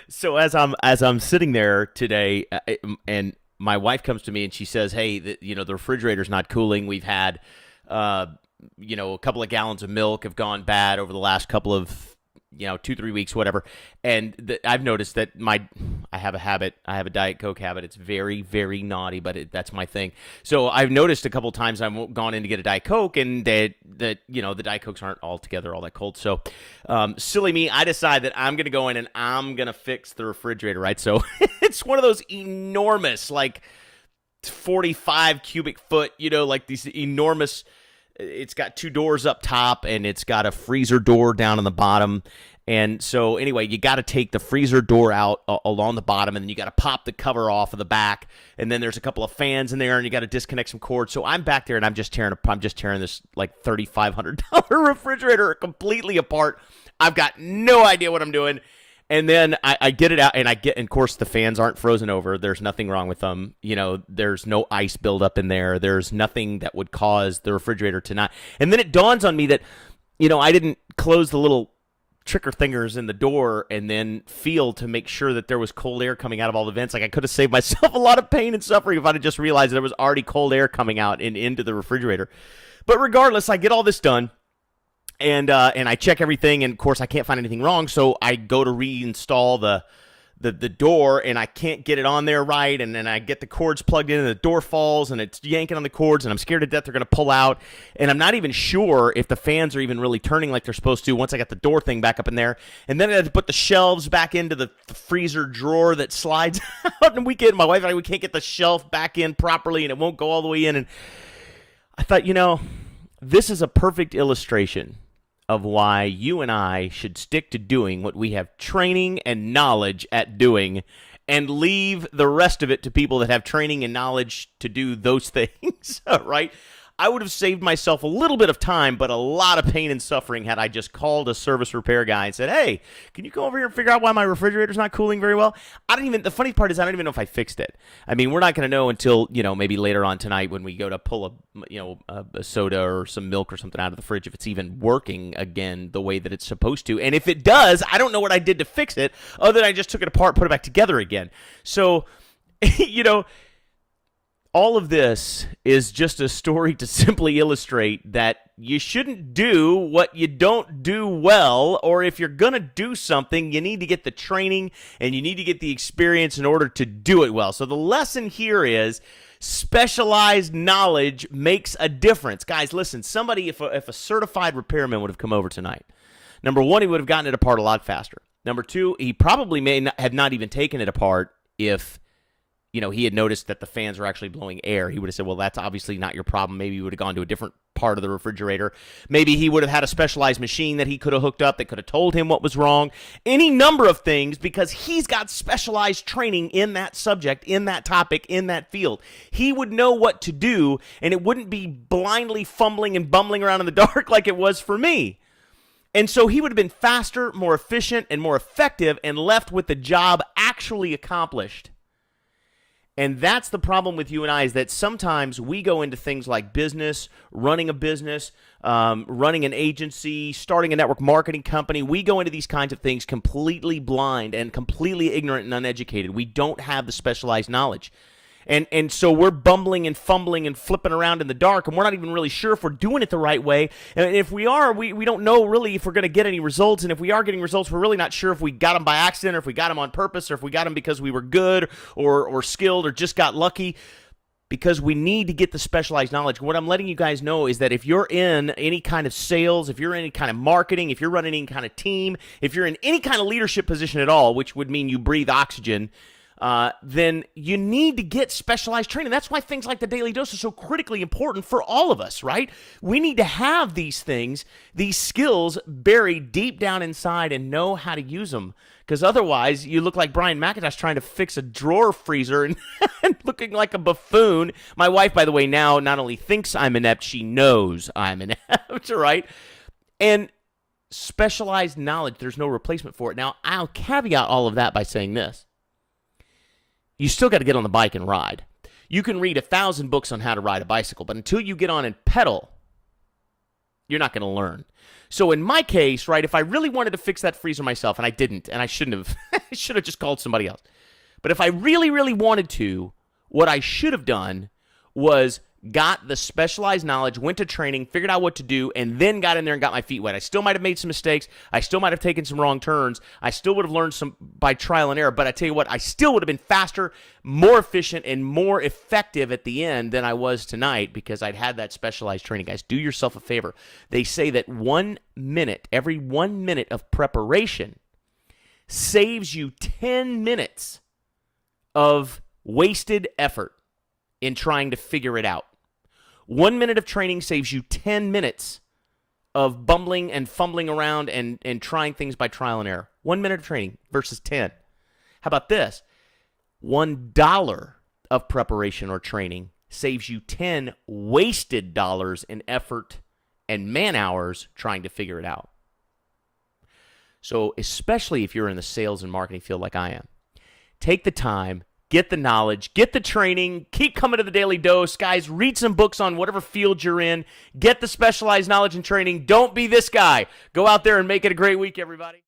So as I'm sitting there today, and my wife comes to me and she says, "Hey, the refrigerator's not cooling. We've had, uh, a couple of gallons of milk have gone bad over the last couple of, 2-3 weeks, whatever." And I've noticed that I have a habit. I have a Diet Coke habit. It's very, very naughty, but that's my thing. So I've noticed a couple of times I've gone in to get a Diet Coke, and the Diet Cokes aren't altogether all that cold. So, silly me, I decide that I'm gonna go in and I'm gonna fix the refrigerator. Right. So it's one of those enormous, like 45 cubic foot, like these enormous. It's got two doors up top, and it's got a freezer door down on the bottom. And so anyway, you got to take the freezer door out along the bottom, and then you got to pop the cover off of the back. And then there's a couple of fans in there, and you got to disconnect some cords. So I'm back there, and I'm just tearing this like $3,500 refrigerator completely apart. I've got no idea what I'm doing. And then I get it out, and of course, the fans aren't frozen over. There's nothing wrong with them. There's no ice buildup in there. There's nothing that would cause the refrigerator to not. And then it dawns on me that, I didn't close the little trigger fingers in the door and then feel to make sure that there was cold air coming out of all the vents. Like, I could have saved myself a lot of pain and suffering if I'd have just realized there was already cold air coming out and into the refrigerator. But regardless, I get all this done. And I check everything, and of course I can't find anything wrong, so I go to reinstall the door, and I can't get it on there right, and then I get the cords plugged in, and the door falls, and it's yanking on the cords, and I'm scared to death they're going to pull out, and I'm not even sure if the fans are even really turning like they're supposed to once I got the door thing back up in there. And then I had to put the shelves back into the freezer drawer that slides out, and my wife and I, we can't get the shelf back in properly, and it won't go all the way in. And I thought, this is a perfect illustration of why you and I should stick to doing what we have training and knowledge at doing, and leave the rest of it to people that have training and knowledge to do those things, right? I would have saved myself a little bit of time, but a lot of pain and suffering had I just called a service repair guy and said, "Hey, can you go over here and figure out why my refrigerator's not cooling very well?" The funny part is I don't even know if I fixed it. I mean, we're not going to know until, maybe later on tonight when we go to pull a soda or some milk or something out of the fridge, if it's even working again the way that it's supposed to. And if it does, I don't know what I did to fix it, other than I just took it apart, put it back together again. So, all of this is just a story to simply illustrate that you shouldn't do what you don't do well, or if you're going to do something, you need to get the training and you need to get the experience in order to do it well. So the lesson here is specialized knowledge makes a difference. Guys, listen, if a certified repairman would have come over tonight, number one, he would have gotten it apart a lot faster. Number two, he probably have not even taken it apart if he had noticed that the fans were actually blowing air. He would have said, well, that's obviously not your problem. Maybe he would have gone to a different part of the refrigerator. Maybe he would have had a specialized machine that he could have hooked up that could have told him what was wrong. Any number of things, because he's got specialized training in that subject, in that topic, in that field. He would know what to do, and it wouldn't be blindly fumbling and bumbling around in the dark like it was for me. And so he would have been faster, more efficient, and more effective, and left with the job actually accomplished. And that's the problem with you and I, is that sometimes we go into things like business, running a business, running an agency, starting a network marketing company. We go into these kinds of things completely blind and completely ignorant and uneducated. We don't have the specialized knowledge. And so we're bumbling and fumbling and flipping around in the dark, and we're not even really sure if we're doing it the right way. And if we are, we don't know really if we're going to get any results. And if we are getting results, we're really not sure if we got them by accident, or if we got them on purpose, or if we got them because we were good or skilled or just got lucky. Because we need to get the specialized knowledge. What I'm letting you guys know is that if you're in any kind of sales, if you're in any kind of marketing, if you're running any kind of team, if you're in any kind of leadership position at all, which would mean you breathe oxygen, then you need to get specialized training. That's why things like the Daily Dose are so critically important for all of us, right? We need to have these things, these skills buried deep down inside, and know how to use them. Because otherwise, you look like Brian McIntosh trying to fix a drawer freezer and, and looking like a buffoon. My wife, by the way, now not only thinks I'm inept, she knows I'm inept, right? And specialized knowledge, there's no replacement for it. Now, I'll caveat all of that by saying this. You still got to get on the bike and ride. You can read 1,000 books on how to ride a bicycle, but until you get on and pedal, you're not going to learn. So in my case, right, if I really wanted to fix that freezer myself, and I didn't, and I shouldn't have, I should have just called somebody else. But if I really, really wanted to, what I should have done was got the specialized knowledge, went to training, figured out what to do, and then got in there and got my feet wet. I still might have made some mistakes. I still might have taken some wrong turns. I still would have learned some by trial and error. But I tell you what, I still would have been faster, more efficient, and more effective at the end than I was tonight because I'd had that specialized training. Guys, do yourself a favor. They say that every 1 minute of preparation saves you 10 minutes of wasted effort in trying to figure it out. 1 minute of training saves you 10 minutes of bumbling and fumbling around and trying things by trial and error. 1 minute of training versus 10. How about this? $1 of preparation or training saves you 10 wasted dollars in effort and man hours trying to figure it out. So especially if you're in the sales and marketing field like I am, take the time, get the knowledge, get the training, keep coming to the Daily Dose. Guys, read some books on whatever field you're in. Get the specialized knowledge and training. Don't be this guy. Go out there and make it a great week, everybody.